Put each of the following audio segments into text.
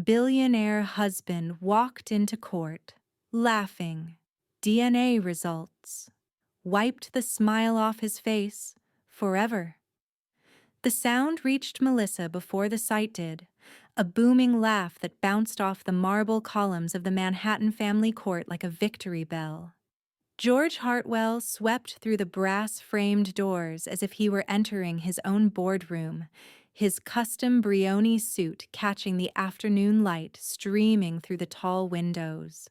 Billionaire husband walked into court, laughing. DNA results. Wiped the smile off his face, forever. The sound reached Melissa before the sight did, a booming laugh that bounced off the marble columns of the Manhattan family court like a victory bell. George Hartwell swept through the brass-framed doors as if he were entering his own boardroom, his custom Brioni suit catching the afternoon light streaming through the tall windows.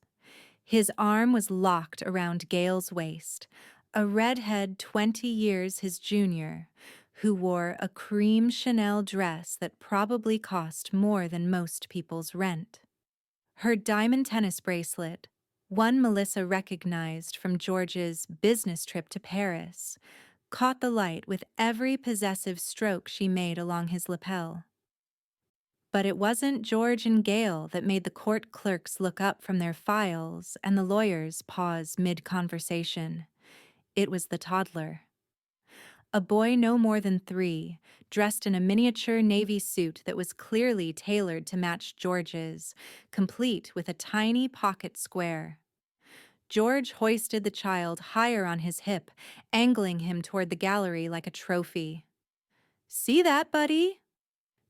His arm was locked around Gail's waist, a redhead 20 years his junior, who wore a cream Chanel dress that probably cost more than most people's rent. Her diamond tennis bracelet, one Melissa recognized from George's business trip to Paris, caught the light with every possessive stroke she made along his lapel. But it wasn't George and Gail that made the court clerks look up from their files and the lawyers pause mid-conversation. It was the toddler. A boy no more than 3, dressed in a miniature navy suit that was clearly tailored to match George's, complete with a tiny pocket square. George hoisted the child higher on his hip, angling him toward the gallery like a trophy. "See that, buddy?"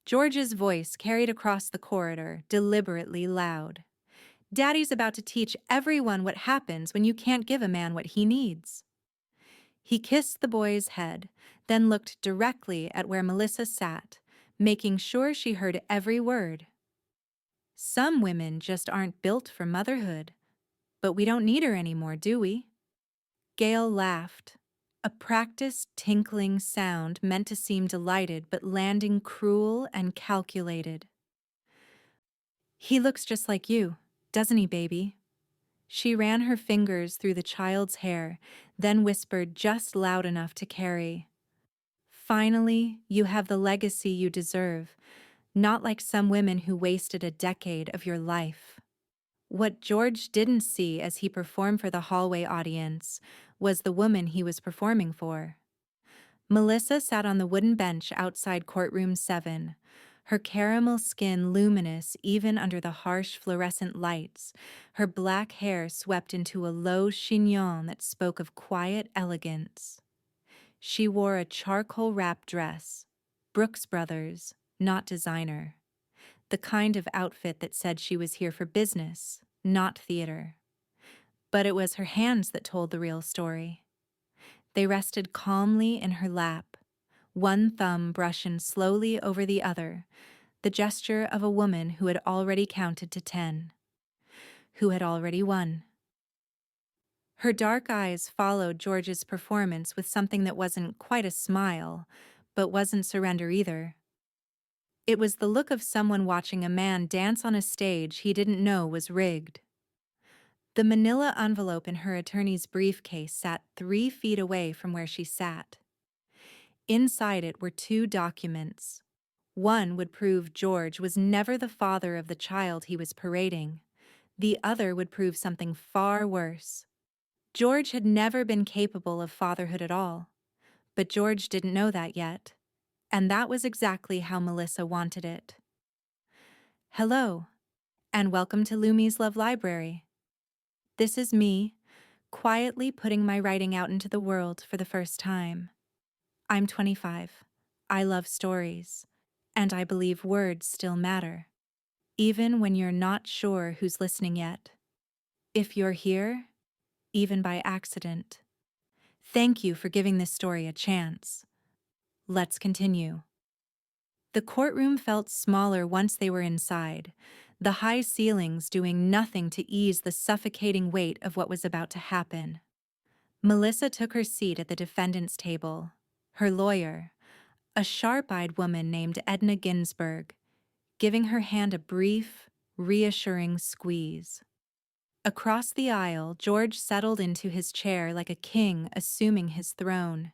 George's voice carried across the corridor, deliberately loud. "Daddy's about to teach everyone what happens when you can't give a man what he needs." He kissed the boy's head, then looked directly at where Melissa sat, making sure she heard every word. "Some women just aren't built for motherhood, but we don't need her anymore, do we?" Gail laughed, a practiced tinkling sound meant to seem delighted but landing cruel and calculated. "He looks just like you, doesn't he, baby?" She ran her fingers through the child's hair, then whispered just loud enough to carry. "Finally, you have the legacy you deserve, not like some women who wasted a decade of your life." What George didn't see as he performed for the hallway audience was the woman he was performing for. Melissa sat on the wooden bench outside courtroom 7, her caramel skin luminous even under the harsh fluorescent lights, her black hair swept into a low chignon that spoke of quiet elegance. She wore a charcoal wrap dress, Brooks Brothers, not designer. The kind of outfit that said she was here for business, not theater. But it was her hands that told the real story. They rested calmly in her lap, one thumb brushing slowly over the other, the gesture of a woman who had already counted to 10, who had already won. Her dark eyes followed George's performance with something that wasn't quite a smile, but wasn't surrender either. It was the look of someone watching a man dance on a stage he didn't know was rigged. The manila envelope in her attorney's briefcase sat 3 feet away from where she sat. Inside it were 2 documents. One would prove George was never the father of the child he was parading. The other would prove something far worse. George had never been capable of fatherhood at all, but George didn't know that yet, and that was exactly how Melissa wanted it. "Hello, and welcome to Lumi's Love Library. This is me, quietly putting my writing out into the world for the first time. I'm 25. I love stories, and I believe words still matter, even when you're not sure who's listening yet. If you're here, even by accident, thank you for giving this story a chance. Let's continue." The courtroom felt smaller once they were inside, the high ceilings doing nothing to ease the suffocating weight of what was about to happen. Melissa took her seat at the defendant's table. Her lawyer, a sharp-eyed woman named Edna Ginsburg, giving her hand a brief, reassuring squeeze. Across the aisle, George settled into his chair like a king assuming his throne.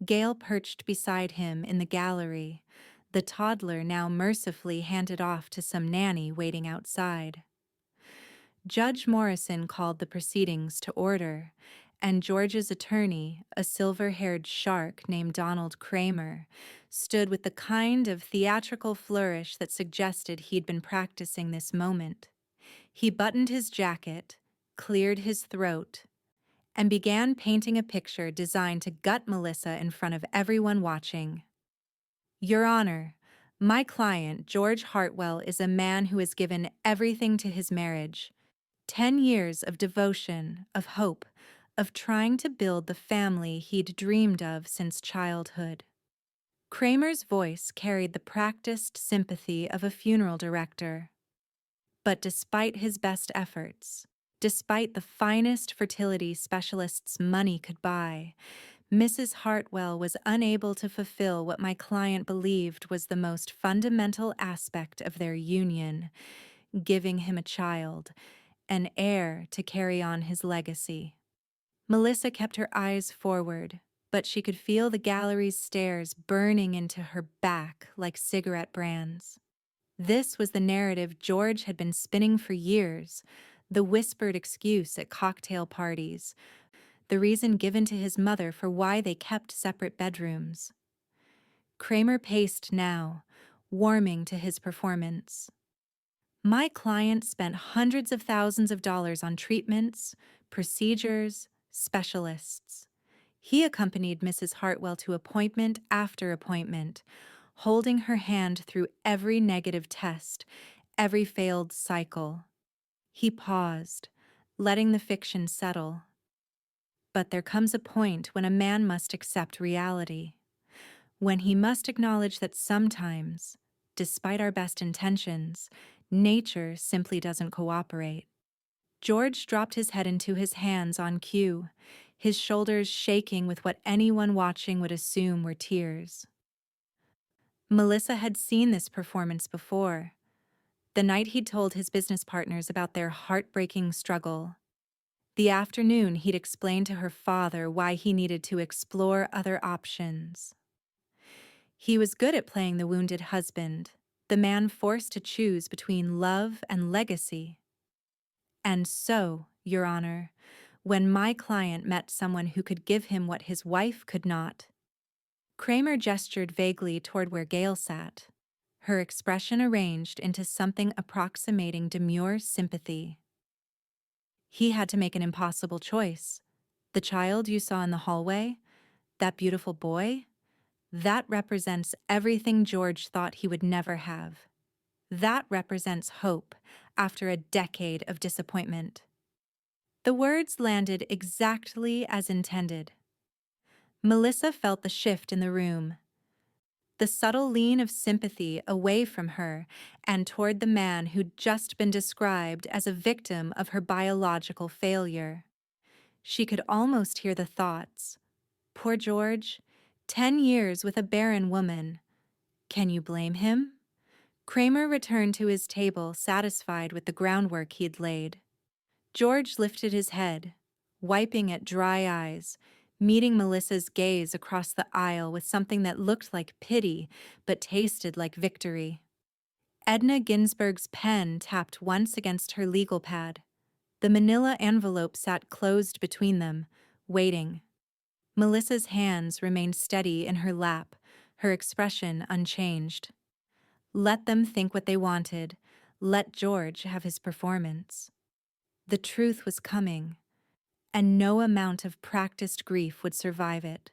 Gail perched beside him in the gallery, the toddler now mercifully handed off to some nanny waiting outside. Judge Morrison called the proceedings to order, and George's attorney, a silver-haired shark named Donald Kramer, stood with the kind of theatrical flourish that suggested he'd been practicing this moment. He buttoned his jacket, cleared his throat, and began painting a picture designed to gut Melissa in front of everyone watching. Your Honor, my client, George Hartwell, is a man who has given everything to his marriage. 10 years of devotion, of hope, of trying to build the family he'd dreamed of since childhood. Kramer's voice carried the practiced sympathy of a funeral director. But despite his best efforts, despite the finest fertility specialists money could buy, Mrs. Hartwell was unable to fulfill what my client believed was the most fundamental aspect of their union, giving him a child, an heir to carry on his legacy. Melissa kept her eyes forward, but she could feel the gallery's stares burning into her back like cigarette brands. This was the narrative George had been spinning for years, the whispered excuse at cocktail parties, the reason given to his mother for why they kept separate bedrooms. Kramer paced now, warming to his performance. My client spent hundreds of thousands of dollars on treatments, procedures, specialists. He accompanied Mrs. Hartwell to appointment after appointment, holding her hand through every negative test, every failed cycle. He paused, letting the fiction settle. But there comes a point when a man must accept reality, when he must acknowledge that sometimes, despite our best intentions, nature simply doesn't cooperate. George dropped his head into his hands on cue, his shoulders shaking with what anyone watching would assume were tears. Melissa had seen this performance before, the night he'd told his business partners about their heartbreaking struggle. The afternoon he'd explained to her father why he needed to explore other options. He was good at playing the wounded husband, the man forced to choose between love and legacy. And so, Your Honor, when my client met someone who could give him what his wife could not. Kramer gestured vaguely toward where Gail sat, her expression arranged into something approximating demure sympathy. He had to make an impossible choice. The child you saw in the hallway, that beautiful boy, that represents everything George thought he would never have. That represents hope after a decade of disappointment. The words landed exactly as intended. Melissa felt the shift in the room, the subtle lean of sympathy away from her and toward the man who'd just been described as a victim of her biological failure. She could almost hear the thoughts. Poor George, 10 years with a barren woman. Can you blame him? Kramer returned to his table, satisfied with the groundwork he'd laid. George lifted his head, wiping at dry eyes, meeting Melissa's gaze across the aisle with something that looked like pity but tasted like victory. Edna Ginsburg's pen tapped once against her legal pad. The manila envelope sat closed between them, waiting. Melissa's hands remained steady in her lap, her expression unchanged. Let them think what they wanted. Let George have his performance. The truth was coming, and no amount of practiced grief would survive it.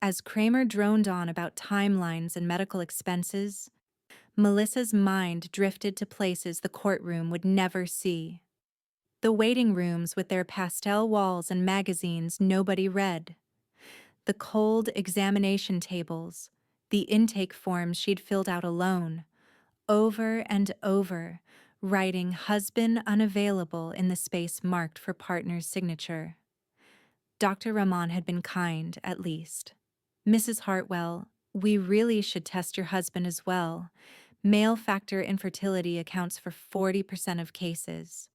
As Kramer droned on about timelines and medical expenses, Melissa's mind drifted to places the courtroom would never see. The waiting rooms with their pastel walls and magazines nobody read. The cold examination tables, the intake forms she'd filled out alone, over and over, writing husband unavailable in the space marked for partner's signature. Dr. Rahman had been kind, at least. Mrs. Hartwell, we really should test your husband as well. Male factor infertility accounts for 40% of cases.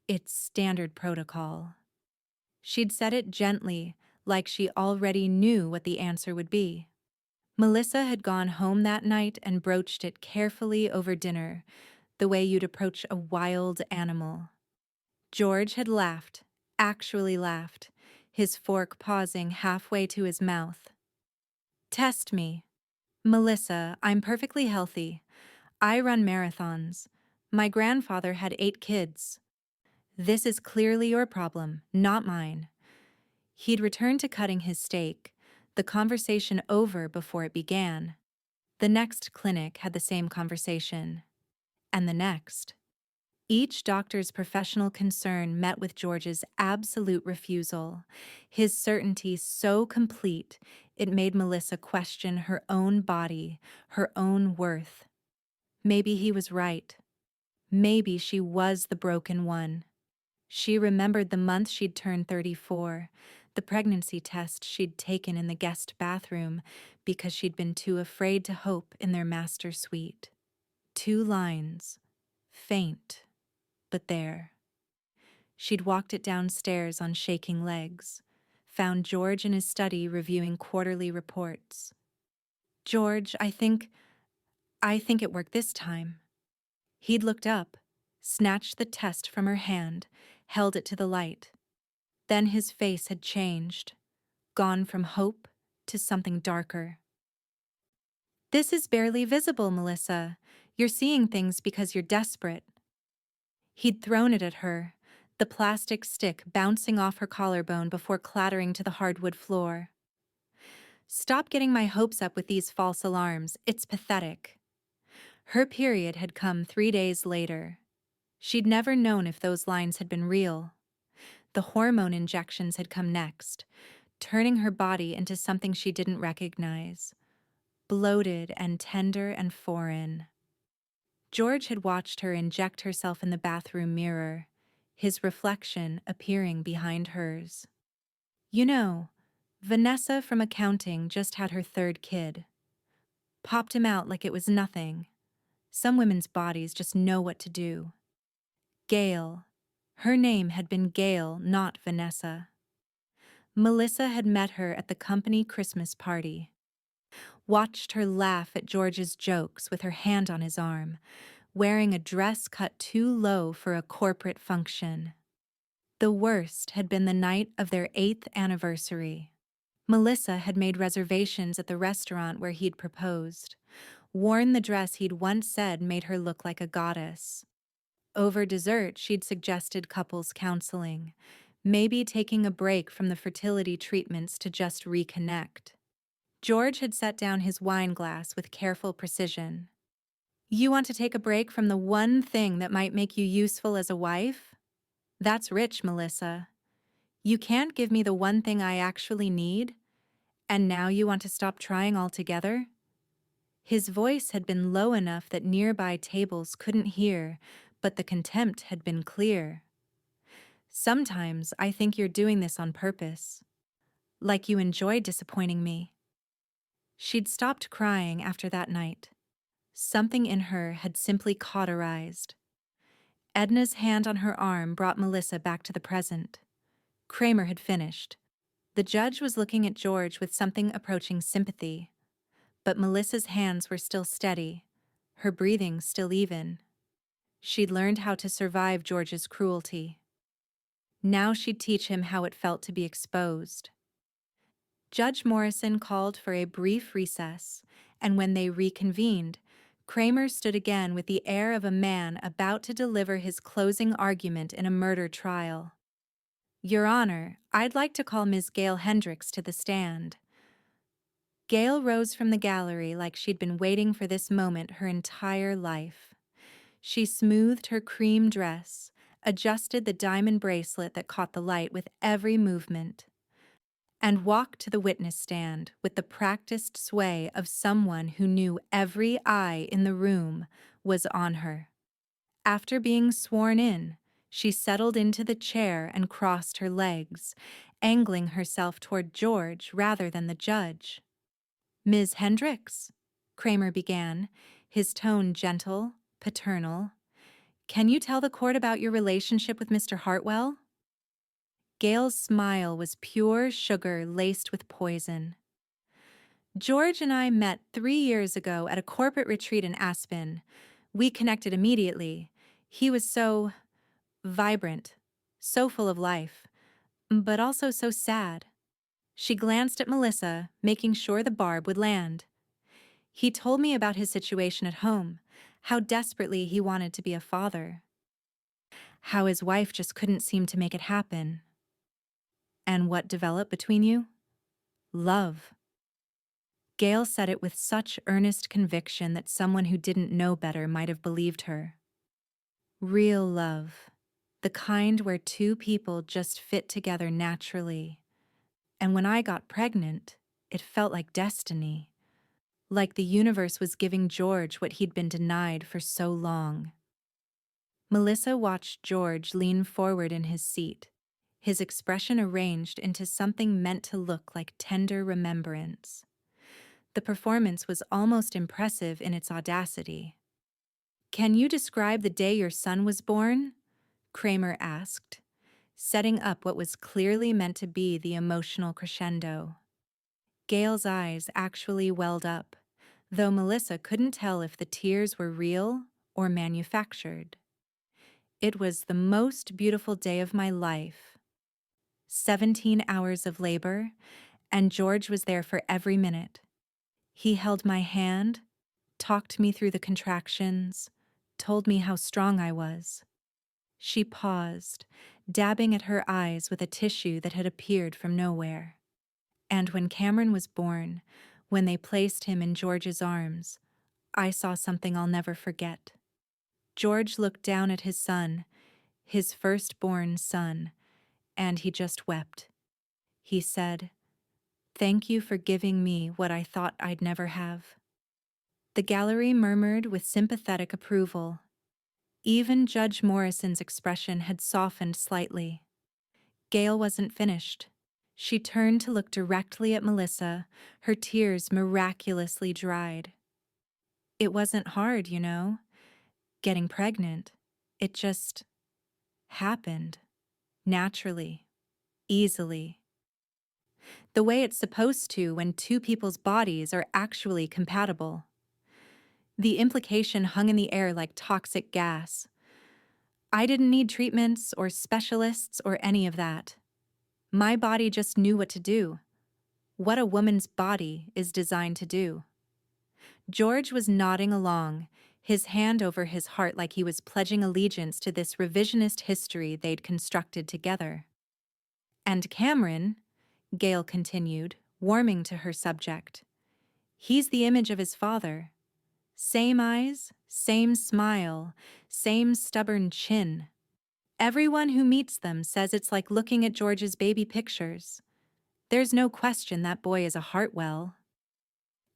It's standard protocol. She'd said it gently, like she already knew what the answer would be. Melissa had gone home that night and broached it carefully over dinner, the way you'd approach a wild animal. George had laughed, actually laughed, his fork pausing halfway to his mouth. Test me. Melissa, I'm perfectly healthy. I run marathons. My grandfather had 8 kids. This is clearly your problem, not mine. He'd returned to cutting his steak, the conversation over before it began. The next clinic had the same conversation. And the next. Each doctor's professional concern met with George's absolute refusal, his certainty so complete it made Melissa question her own body, her own worth. Maybe he was right. Maybe she was the broken one. She remembered the month she'd turned 34, the pregnancy test she'd taken in the guest bathroom because she'd been too afraid to hope in their master suite. 2 lines. Faint, but there. She'd walked it downstairs on shaking legs, found George in his study reviewing quarterly reports. George, I think it worked this time. He'd looked up, snatched the test from her hand, held it to the light. Then his face had changed, gone from hope to something darker. This is barely visible, Melissa. You're seeing things because you're desperate. He'd thrown it at her, the plastic stick bouncing off her collarbone before clattering to the hardwood floor. Stop getting my hopes up with these false alarms. It's pathetic. Her period had come 3 days later. She'd never known if those lines had been real. The hormone injections had come next, turning her body into something she didn't recognize. Bloated and tender and foreign. George had watched her inject herself in the bathroom mirror, his reflection appearing behind hers. You know, Vanessa from accounting just had her 3rd kid. Popped him out like it was nothing. Some women's bodies just know what to do. Gail. Her name had been Gail, not Vanessa. Melissa had met her at the company Christmas party. Watched her laugh at George's jokes with her hand on his arm, wearing a dress cut too low for a corporate function. The worst had been the night of their 8th anniversary. Melissa had made reservations at the restaurant where he'd proposed, worn the dress he'd once said made her look like a goddess. Over dessert, she'd suggested couples counseling, maybe taking a break from the fertility treatments to just reconnect. George had set down his wine glass with careful precision. You want to take a break from the one thing that might make you useful as a wife? That's rich, Melissa. You can't give me the one thing I actually need, and now you want to stop trying altogether? His voice had been low enough that nearby tables couldn't hear, but the contempt had been clear. Sometimes I think you're doing this on purpose. Like you enjoy disappointing me. She'd stopped crying after that night. Something in her had simply cauterized. Edna's hand on her arm brought Melissa back to the present. Kramer had finished. The judge was looking at George with something approaching sympathy. But Melissa's hands were still steady, her breathing still even. She'd learned how to survive George's cruelty. Now she'd teach him how it felt to be exposed. Judge Morrison called for a brief recess, and when they reconvened, Kramer stood again with the air of a man about to deliver his closing argument in a murder trial. Your Honor, I'd like to call Ms. Gail Hendricks to the stand. Gail rose from the gallery like she'd been waiting for this moment her entire life. She smoothed her cream dress, adjusted the diamond bracelet that caught the light with every movement, and walked to the witness stand with the practiced sway of someone who knew every eye in the room was on her. After being sworn in, she settled into the chair and crossed her legs, angling herself toward George rather than the judge. Ms. Hendricks, Kramer began, his tone gentle, paternal. Can you tell the court about your relationship with Mr. Hartwell? Gail's smile was pure sugar laced with poison. George and I met 3 years ago at a corporate retreat in Aspen. We connected immediately. He was so vibrant, so full of life. but also so sad. She glanced at Melissa, making sure the barb would land. He told me about his situation at home, how desperately he wanted to be a father, how his wife just couldn't seem to make it happen. And what developed between you? Love. Gail said it with such earnest conviction that someone who didn't know better might have believed her. Real love. The kind where two people just fit together naturally. And when I got pregnant, it felt like destiny. Like the universe was giving George what he'd been denied for so long. Melissa watched George lean forward in his seat, his expression arranged into something meant to look like tender remembrance. The performance was almost impressive in its audacity. "Can you describe the day your son was born?" Kramer asked, setting up what was clearly meant to be the emotional crescendo. Gail's eyes actually welled up, though Melissa couldn't tell if the tears were real or manufactured. "It was the most beautiful day of my life. 17 hours of labor, and George was there for every minute. He held my hand, talked me through the contractions, told me how strong I was." She paused, dabbing at her eyes with a tissue that had appeared from nowhere. "And when Cameron was born, when they placed him in George's arms, I saw something I'll never forget. George looked down at his son, his firstborn son, and he just wept. He said, 'Thank you for giving me what I thought I'd never have.'" The gallery murmured with sympathetic approval. Even Judge Morrison's expression had softened slightly. Gail wasn't finished. She turned to look directly at Melissa, her tears miraculously dried. "It wasn't hard, you know, getting pregnant. It just happened. Naturally. Easily. The way it's supposed to when two people's bodies are actually compatible." The implication hung in the air like toxic gas. "I didn't need treatments or specialists or any of that. My body just knew what to do. What a woman's body is designed to do." George was nodding along, his hand over his heart like he was pledging allegiance to this revisionist history they'd constructed together. "And Cameron," Gail continued, warming to her subject, "he's the image of his father. Same eyes, same smile, same stubborn chin. Everyone who meets them says it's like looking at George's baby pictures. There's no question that boy is a Hartwell."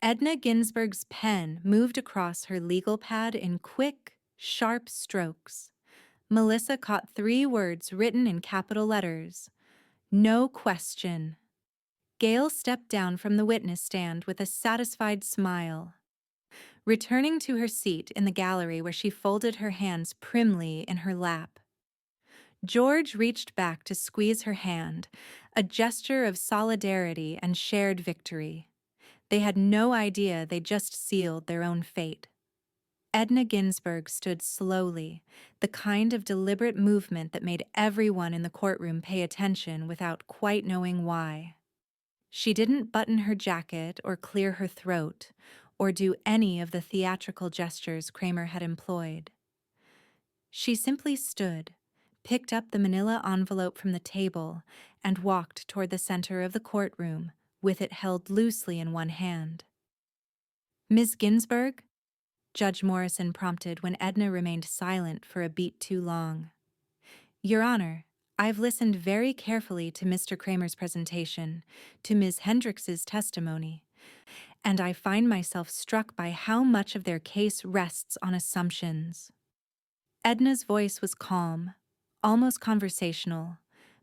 Edna Ginsburg's pen moved across her legal pad in quick, sharp strokes. Melissa caught 3 words written in capital letters. "No question." Gail stepped down from the witness stand with a satisfied smile. Returning to her seat in the gallery where she folded her hands primly in her lap, George reached back to squeeze her hand, a gesture of solidarity and shared victory. They had no idea they just sealed their own fate. Edna Ginsburg stood slowly, the kind of deliberate movement that made everyone in the courtroom pay attention without quite knowing why. She didn't button her jacket or clear her throat, or do any of the theatrical gestures Kramer had employed. She simply stood, picked up the manila envelope from the table, and walked toward the center of the courtroom, with it held loosely in one hand. "Ms. Ginsburg?" Judge Morrison prompted when Edna remained silent for a beat too long. "Your Honor, I've listened very carefully to Mr. Kramer's presentation, to Ms. Hendricks's testimony, and I find myself struck by how much of their case rests on assumptions." Edna's voice was calm, almost conversational,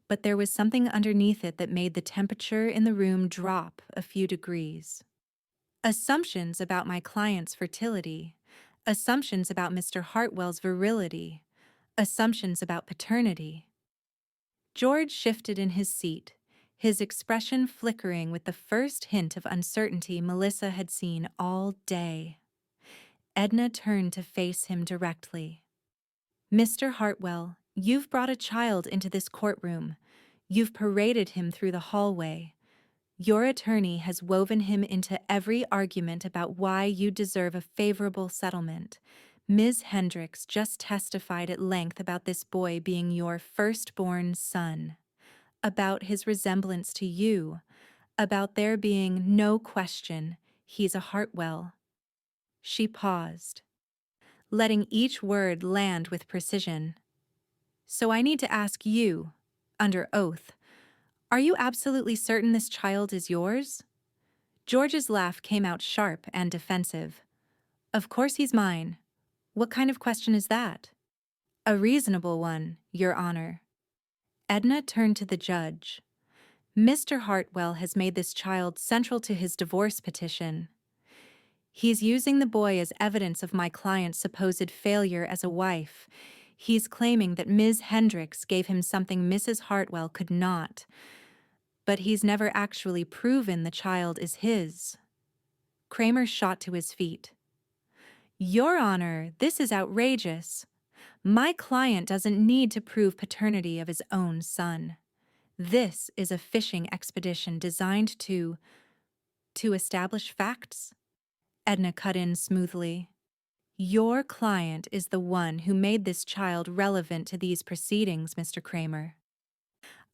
but there was something underneath it that made the temperature in the room drop a few degrees. "Assumptions about my client's fertility, assumptions about Mr. Hartwell's virility, assumptions about paternity." George shifted in his seat, his expression flickering with the first hint of uncertainty Melissa had seen all day. Edna turned to face him directly. "Mr. Hartwell, you've brought a child into this courtroom. You've paraded him through the hallway. Your attorney has woven him into every argument about why you deserve a favorable settlement. Ms. Hendricks just testified at length about this boy being your firstborn son, about his resemblance to you, about there being no question he's a Hartwell. She paused, letting each word land with precision. So I need to ask you, under oath, are you absolutely certain this child is yours? George's laugh came out sharp and defensive. Of course he's mine. What kind of question is that? A reasonable one, Your Honor. Edna turned to the judge. Mr. Hartwell has made this child central to his divorce petition. He's using the boy as evidence of my client's supposed failure as a wife. He's claiming that Ms. Hendricks gave him something Mrs. Hartwell could not. But he's never actually proven the child is his. Kramer shot to his feet. Your Honor, this is outrageous. My client doesn't need to prove paternity of his own son. This is a fishing expedition designed to establish facts. Edna cut in smoothly. Your client is the one who made this child relevant to these proceedings, Mr. Kramer.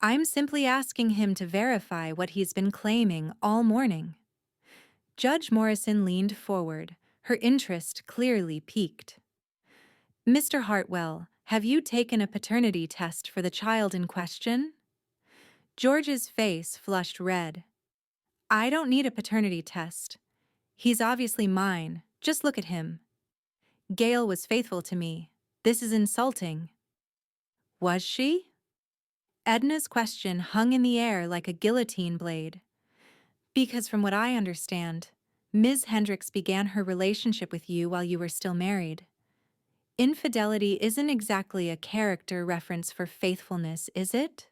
I'm simply asking him to verify what he's been claiming all morning. Judge Morrison leaned forward, her interest clearly piqued. Mr. Hartwell, have you taken a paternity test for the child in question? George's face flushed red. I don't need a paternity test. He's obviously mine. Just look at him. Gail was faithful to me. This is insulting. Was she? Edna's question hung in the air like a guillotine blade. Because from what I understand, Ms. Hendricks began her relationship with you while you were still married. Infidelity isn't exactly a character reference for faithfulness, is it?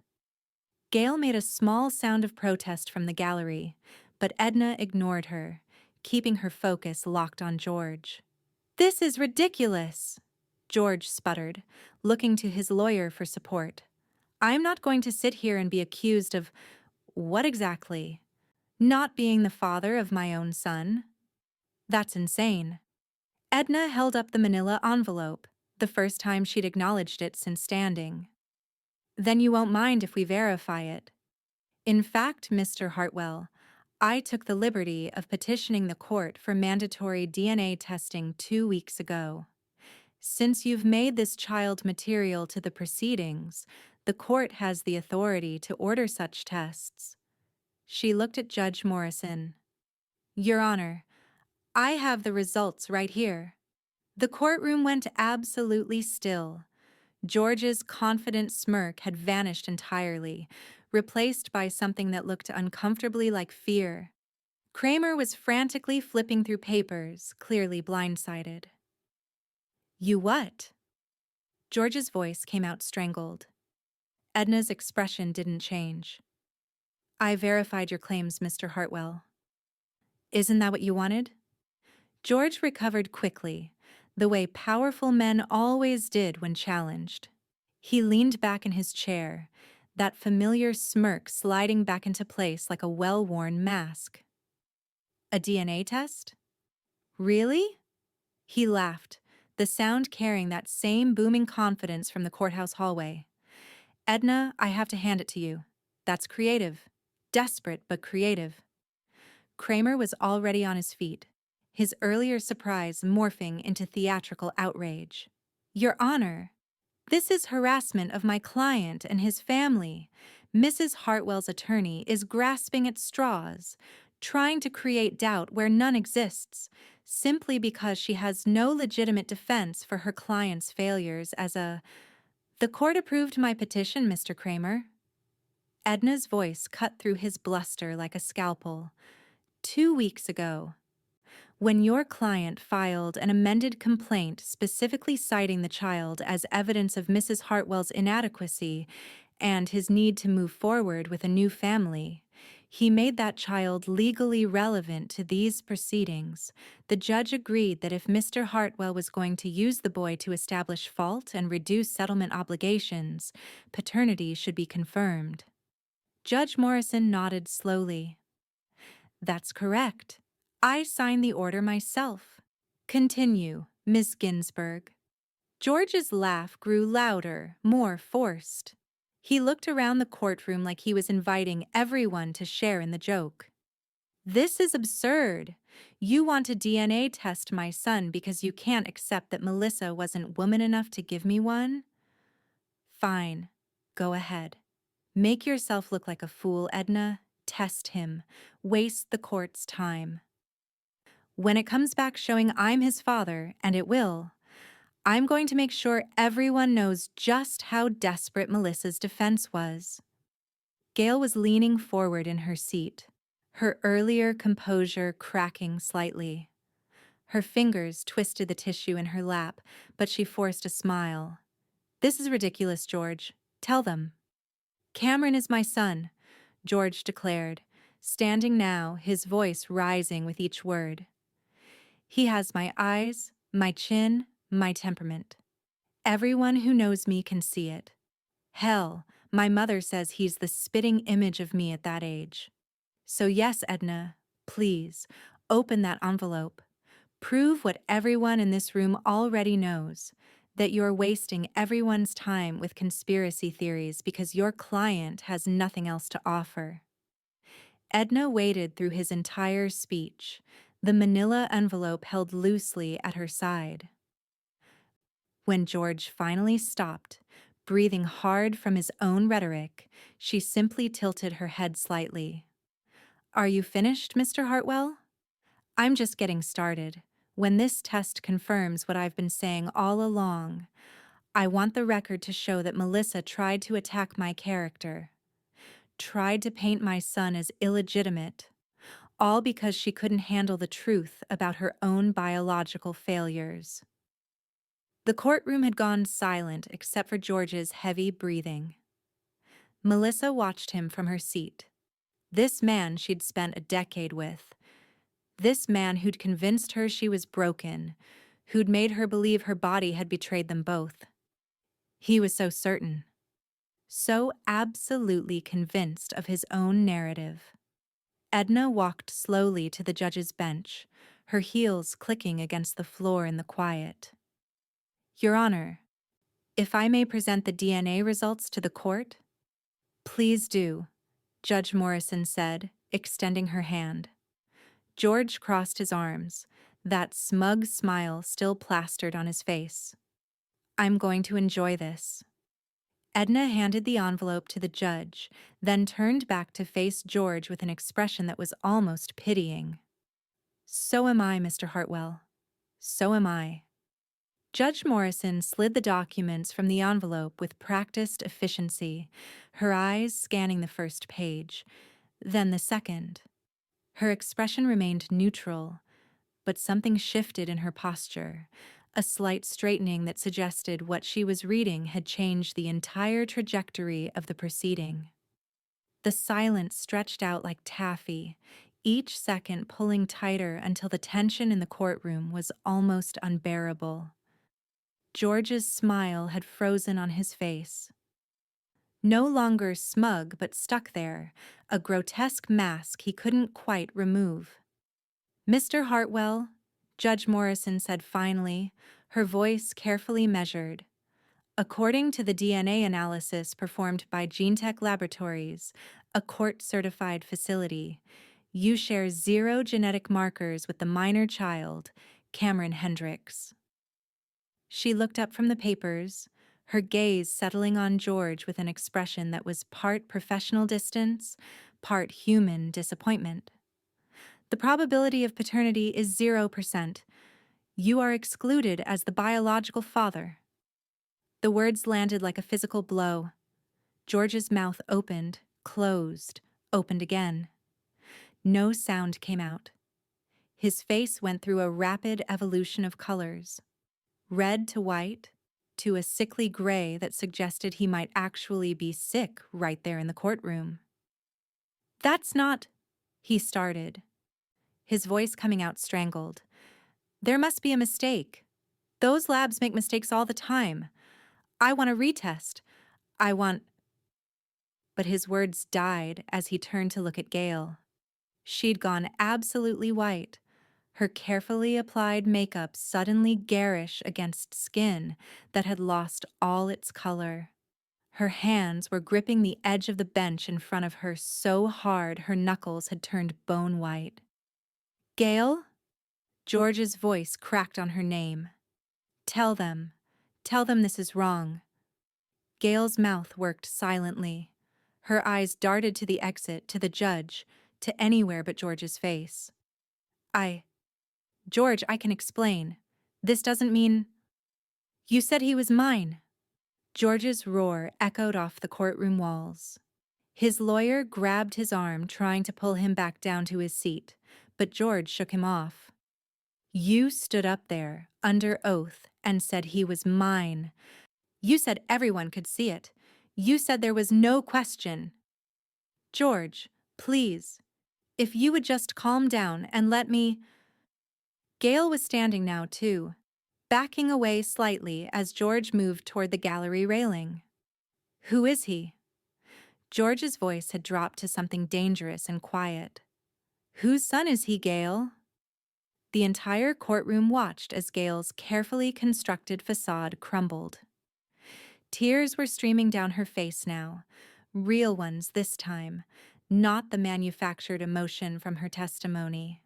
Gail made a small sound of protest from the gallery, but Edna ignored her, keeping her focus locked on George. This is ridiculous, George sputtered, looking to his lawyer for support. I'm not going to sit here and be accused of what exactly? Not being the father of my own son? That's insane. Edna held up the manila envelope, the first time she'd acknowledged it since standing. Then you won't mind if we verify it. In fact, Mr. Hartwell, I took the liberty of petitioning the court for mandatory DNA testing 2 weeks ago. Since you've made this child material to the proceedings, the court has the authority to order such tests. She looked at Judge Morrison. Your Honor, I have the results right here. The courtroom went absolutely still. George's confident smirk had vanished entirely, replaced by something that looked uncomfortably like fear. Kramer was frantically flipping through papers, clearly blindsided. You what? George's voice came out strangled. Edna's expression didn't change. I verified your claims, Mr. Hartwell. Isn't that what you wanted? George recovered quickly, the way powerful men always did when challenged. He leaned back in his chair, that familiar smirk sliding back into place like a well-worn mask. A DNA test? Really? He laughed, the sound carrying that same booming confidence from the courthouse hallway. Edna, I have to hand it to you. That's creative. Desperate, but creative. Kramer was already on his feet, his earlier surprise morphing into theatrical outrage. Your Honor, this is harassment of my client and his family. Mrs. Hartwell's attorney is grasping at straws, trying to create doubt where none exists, simply because she has no legitimate defense for her client's failures as a... The court approved my petition, Mr. Kramer. Edna's voice cut through his bluster like a scalpel. 2 weeks ago, when your client filed an amended complaint specifically citing the child as evidence of Mrs. Hartwell's inadequacy and his need to move forward with a new family, he made that child legally relevant to these proceedings. The judge agreed that if Mr. Hartwell was going to use the boy to establish fault and reduce settlement obligations, paternity should be confirmed. Judge Morrison nodded slowly. That's correct. I signed the order myself. Continue, Miss Ginsburg. George's laugh grew louder, more forced. He looked around the courtroom like he was inviting everyone to share in the joke. This is absurd. You want to DNA test my son because you can't accept that Melissa wasn't woman enough to give me one? Fine. Go ahead. Make yourself look like a fool, Edna. Test him. Waste the court's time. When it comes back showing I'm his father, and it will, I'm going to make sure everyone knows just how desperate Melissa's defense was. Gail was leaning forward in her seat, her earlier composure cracking slightly. Her fingers twisted the tissue in her lap, but she forced a smile. This is ridiculous, George. Tell them. Cameron is my son, George declared, standing now, his voice rising with each word. He has my eyes, my chin, my temperament. Everyone who knows me can see it. Hell, my mother says he's the spitting image of me at that age. So yes, Edna, please, open that envelope. Prove what everyone in this room already knows, that you're wasting everyone's time with conspiracy theories because your client has nothing else to offer. Edna waited through his entire speech, the manila envelope held loosely at her side. When George finally stopped, breathing hard from his own rhetoric, she simply tilted her head slightly. Are you finished, Mr. Hartwell? I'm just getting started. When this test confirms what I've been saying all along, I want the record to show that Melissa tried to attack my character, tried to paint my son as illegitimate, all because she couldn't handle the truth about her own biological failures. The courtroom had gone silent except for George's heavy breathing. Melissa watched him from her seat. This man she'd spent a decade with. This man who'd convinced her she was broken, who'd made her believe her body had betrayed them both. He was so certain, so absolutely convinced of his own narrative. Edna walked slowly to the judge's bench, her heels clicking against the floor in the quiet. Your Honor, if I may present the DNA results to the court? Please do, Judge Morrison said, extending her hand. George crossed his arms, that smug smile still plastered on his face. I'm going to enjoy this. Edna handed the envelope to the judge, then turned back to face George with an expression that was almost pitying. So am I, Mr. Hartwell. So am I. Judge Morrison slid the documents from the envelope with practiced efficiency, her eyes scanning the first page, then the second. Her expression remained neutral, but something shifted in her posture, a slight straightening that suggested what she was reading had changed the entire trajectory of the proceeding. The silence stretched out like taffy, each second pulling tighter until the tension in the courtroom was almost unbearable. George's smile had frozen on his face. No longer smug but stuck there, a grotesque mask he couldn't quite remove. Mr. Hartwell, Judge Morrison said finally, her voice carefully measured. According to the DNA analysis performed by GeneTech Laboratories, a court-certified facility, you share 0 genetic markers with the minor child, Cameron Hendricks. She looked up from the papers, her gaze settling on George with an expression that was part professional distance, part human disappointment. The probability of paternity is 0%. You are excluded as the biological father. The words landed like a physical blow. George's mouth opened, closed, opened again. No sound came out. His face went through a rapid evolution of colors. Red to white, to a sickly gray that suggested he might actually be sick right there in the courtroom. That's not, he started, his voice coming out strangled. There must be a mistake. Those labs make mistakes all the time. I want a retest. I want... but his words died as he turned to look at Gail. She'd gone absolutely white, her carefully applied makeup suddenly garish against skin that had lost all its color. Her hands were gripping the edge of the bench in front of her so hard her knuckles had turned bone white. Gail? George's voice cracked on her name. Tell them. Tell them this is wrong. Gail's mouth worked silently. Her eyes darted to the exit, to the judge, to anywhere but George's face. George, I can explain. This doesn't mean... You said he was mine. George's roar echoed off the courtroom walls. His lawyer grabbed his arm, trying to pull him back down to his seat, but George shook him off. You stood up there, under oath, and said he was mine. You said everyone could see it. You said there was no question. George, please, if you would just calm down and let me... Gail was standing now, too, backing away slightly as George moved toward the gallery railing. Who is he? George's voice had dropped to something dangerous and quiet. Whose son is he, Gail? The entire courtroom watched as Gail's carefully constructed facade crumbled. Tears were streaming down her face now, real ones this time, not the manufactured emotion from her testimony.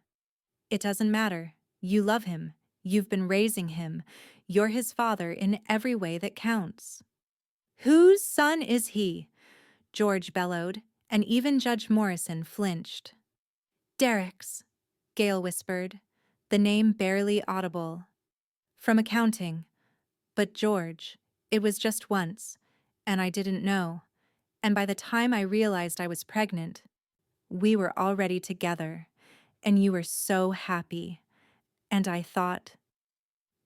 It doesn't matter. You love him. You've been raising him. You're his father in every way that counts. Whose son is he? George bellowed, and even Judge Morrison flinched. Derek's, Gail whispered, the name barely audible. From accounting. But George, it was just once, and I didn't know. And by the time I realized I was pregnant, we were already together, and you were so happy. And I thought...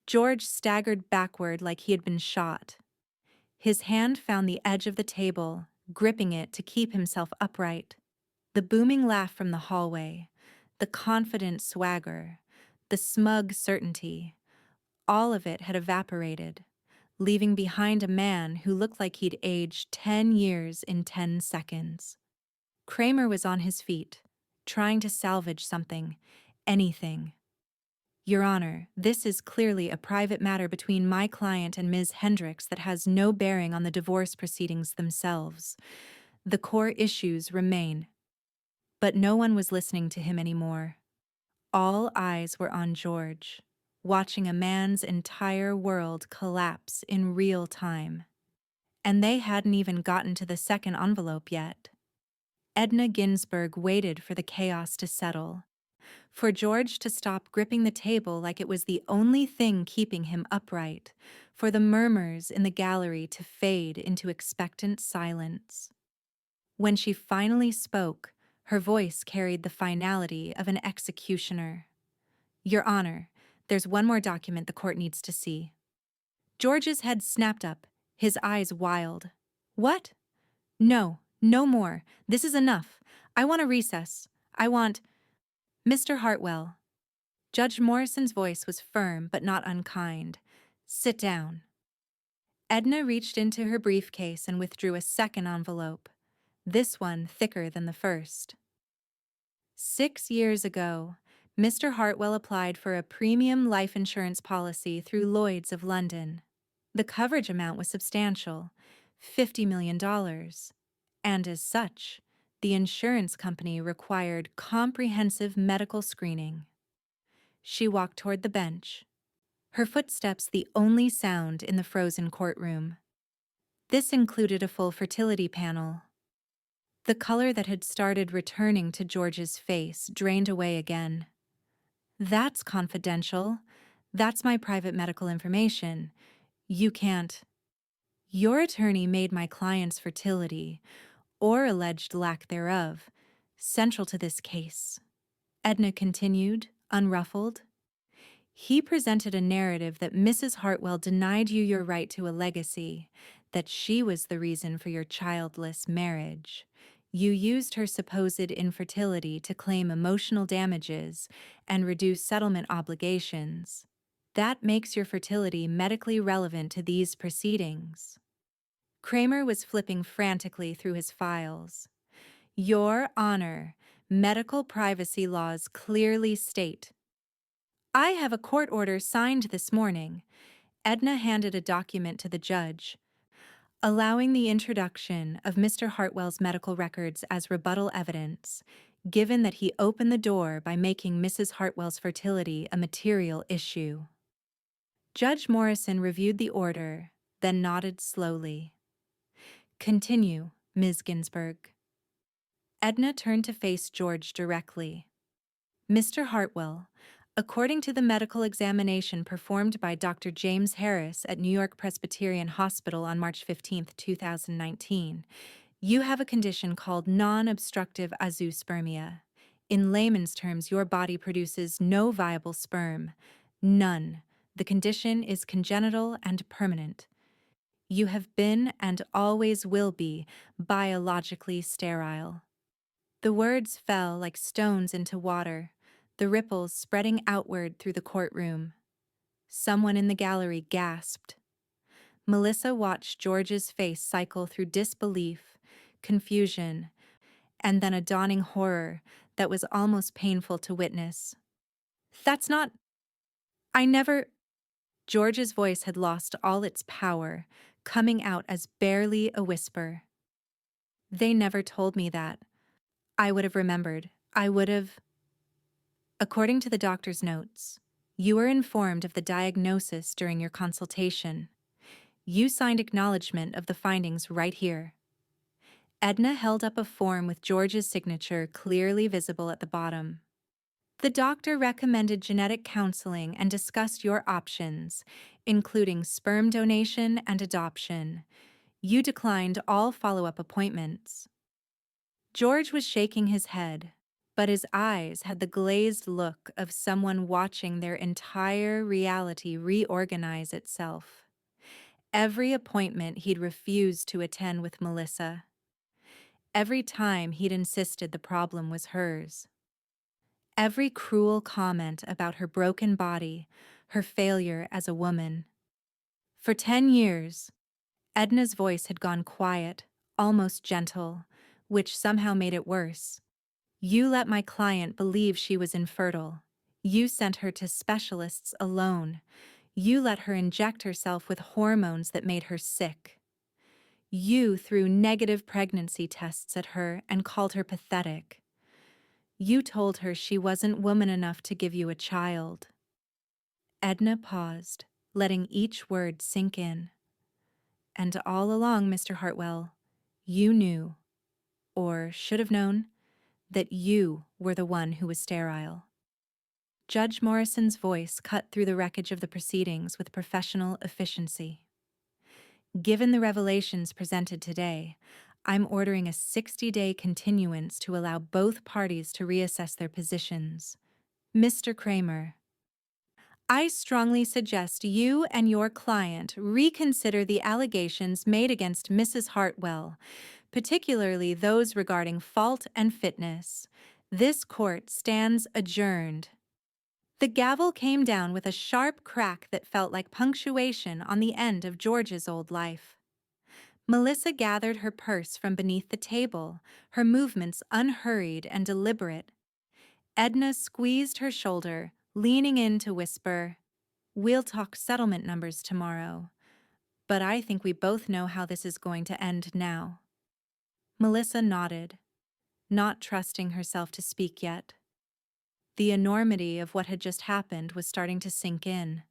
George staggered backward like he had been shot. His hand found the edge of the table, gripping it to keep himself upright. The booming laugh from the hallway, the confident swagger, the smug certainty, all of it had evaporated, leaving behind a man who looked like he'd aged 10 years in 10 seconds. Kramer was on his feet, trying to salvage something, anything. Your Honor, this is clearly a private matter between my client and Ms. Hendricks that has no bearing on the divorce proceedings themselves. The core issues remain. But no one was listening to him anymore. All eyes were on George, watching a man's entire world collapse in real time. And they hadn't even gotten to the second envelope yet. Edna Ginsburg waited for the chaos to settle, for George to stop gripping the table like it was the only thing keeping him upright, for the murmurs in the gallery to fade into expectant silence. When she finally spoke, her voice carried the finality of an executioner. Your Honor, there's one more document the court needs to see. George's head snapped up, his eyes wild. What? No, no more. This is enough. I want a recess. I want... Mr. Hartwell. Judge Morrison's voice was firm but not unkind. Sit down. Edna reached into her briefcase and withdrew a second envelope, this one thicker than the first. 6 years ago, Mr. Hartwell applied for a premium life insurance policy through Lloyd's of London. The coverage amount was substantial, $50 million, and as such, the insurance company required comprehensive medical screening. She walked toward the bench, her footsteps the only sound in the frozen courtroom. This included a full fertility panel. The color that had started returning to George's face drained away again. That's confidential. That's my private medical information. You can't. Your attorney made my client's fertility, or alleged lack thereof, central to this case. Edna continued, unruffled. He presented a narrative that Mrs. Hartwell denied you your right to a legacy, that she was the reason for your childless marriage. You used her supposed infertility to claim emotional damages and reduce settlement obligations. That makes your fertility medically relevant to these proceedings. Kramer was flipping frantically through his files. Your Honor, medical privacy laws clearly state. I have a court order signed this morning. Edna handed a document to the judge, allowing the introduction of Mr. Hartwell's medical records as rebuttal evidence, given that he opened the door by making Mrs. Hartwell's fertility a material issue. Judge Morrison reviewed the order, then nodded slowly. Continue, Ms. Ginsburg. Edna turned to face George directly. Mr. Hartwell, according to the medical examination performed by Dr. James Harris at New York Presbyterian Hospital on March 15, 2019, you have a condition called non-obstructive azoospermia. In layman's terms, your body produces no viable sperm. None. The condition is congenital and permanent. You have been and always will be biologically sterile. The words fell like stones into water, the ripples spreading outward through the courtroom. Someone in the gallery gasped. Melissa watched George's face cycle through disbelief, confusion, and then a dawning horror that was almost painful to witness. That's not... I never... George's voice had lost all its power, coming out as barely a whisper. They never told me that. I would have remembered. I would have... According to the doctor's notes, you were informed of the diagnosis during your consultation. You signed acknowledgement of the findings right here. Edna held up a form with George's signature clearly visible at the bottom. The doctor recommended genetic counseling and discussed your options, including sperm donation and adoption. You declined all follow-up appointments. George was shaking his head, but his eyes had the glazed look of someone watching their entire reality reorganize itself. Every appointment he'd refused to attend with Melissa. Every time he'd insisted the problem was hers. Every cruel comment about her broken body, her failure as a woman. For 10 years, Edna's voice had gone quiet, almost gentle, which somehow made it worse. You let my client believe she was infertile. You sent her to specialists alone. You let her inject herself with hormones that made her sick. You threw negative pregnancy tests at her and called her pathetic. You told her she wasn't woman enough to give you a child. Edna paused, letting each word sink in. And all along, Mr. Hartwell, you knew, or should have known, that you were the one who was sterile. Judge Morrison's voice cut through the wreckage of the proceedings with professional efficiency. Given the revelations presented today, I'm ordering a 60-day continuance to allow both parties to reassess their positions. Mr. Kramer, I strongly suggest you and your client reconsider the allegations made against Mrs. Hartwell, particularly those regarding fault and fitness. This court stands adjourned. The gavel came down with a sharp crack that felt like punctuation on the end of George's old life. Melissa gathered her purse from beneath the table, her movements unhurried and deliberate. Edna squeezed her shoulder, leaning in to whisper, "We'll talk settlement numbers tomorrow, but I think we both know how this is going to end now." Melissa nodded, not trusting herself to speak yet. The enormity of what had just happened was starting to sink in.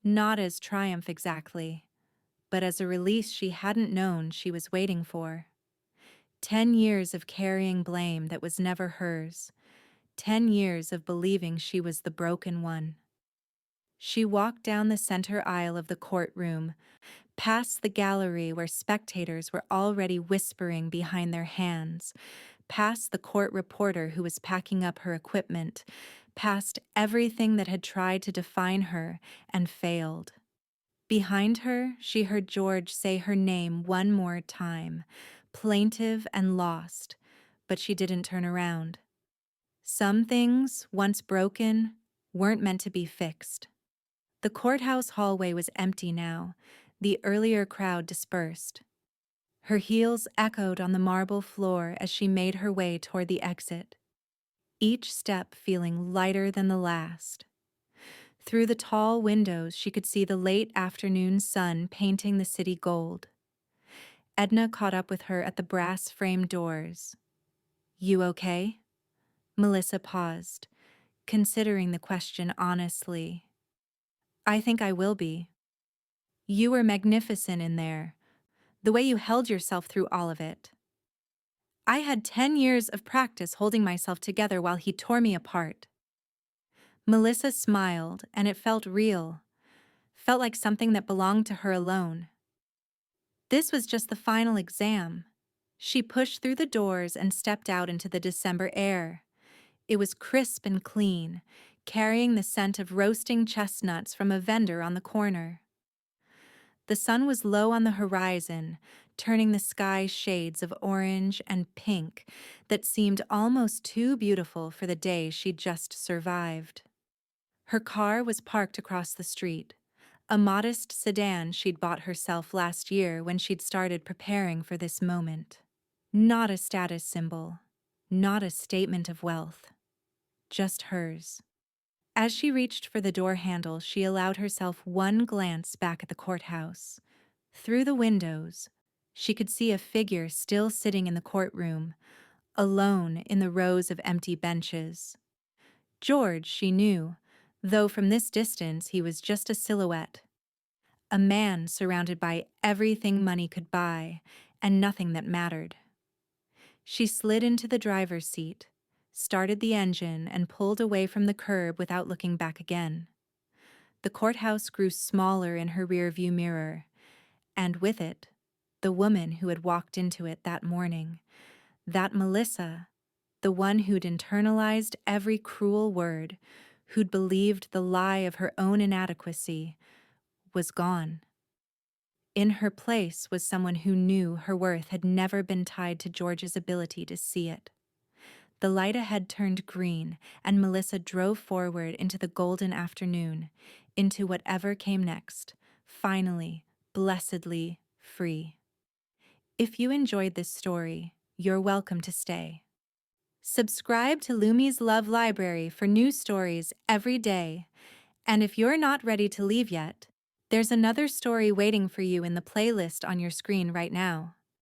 Not as triumph exactly, but as a release she hadn't known she was waiting for. 10 years of carrying blame that was never hers. 10 years of believing she was the broken one. She walked down the center aisle of the courtroom, past the gallery where spectators were already whispering behind their hands, past the court reporter who was packing up her equipment, past everything that had tried to define her and failed. Behind her, she heard George say her name one more time, plaintive and lost, but she didn't turn around. Some things, once broken, weren't meant to be fixed. The courthouse hallway was empty now, the earlier crowd dispersed. Her heels echoed on the marble floor as she made her way toward the exit, each step feeling lighter than the last. Through the tall windows, she could see the late afternoon sun painting the city gold. Edna caught up with her at the brass-framed doors. "You okay?" Melissa paused, considering the question honestly. "I think I will be. You were magnificent in there, the way you held yourself through all of it. I had 10 years of practice holding myself together while he tore me apart." Melissa smiled, and it felt real, felt like something that belonged to her alone. This was just the final exam. She pushed through the doors and stepped out into the December air. It was crisp and clean, carrying the scent of roasting chestnuts from a vendor on the corner. The sun was low on the horizon, turning the sky shades of orange and pink that seemed almost too beautiful for the day she'd just survived. Her car was parked across the street, a modest sedan she'd bought herself last year when she'd started preparing for this moment. Not a status symbol, not a statement of wealth, just hers. As she reached for the door handle, she allowed herself one glance back at the courthouse. Through the windows, she could see a figure still sitting in the courtroom, alone in the rows of empty benches. George, she knew, though from this distance he was just a silhouette. A man surrounded by everything money could buy, and nothing that mattered. She slid into the driver's seat, started the engine, and pulled away from the curb without looking back again. The courthouse grew smaller in her rearview mirror, and with it, the woman who had walked into it that morning, that Melissa, the one who'd internalized every cruel word, who'd believed the lie of her own inadequacy, was gone. In her place was someone who knew her worth had never been tied to George's ability to see it. The light ahead turned green, and Melissa drove forward into the golden afternoon, into whatever came next, finally, blessedly free. If you enjoyed this story, you're welcome to stay. Subscribe to Lumi's Love Library for new stories every day. And if you're not ready to leave yet, there's another story waiting for you in the playlist on your screen right now.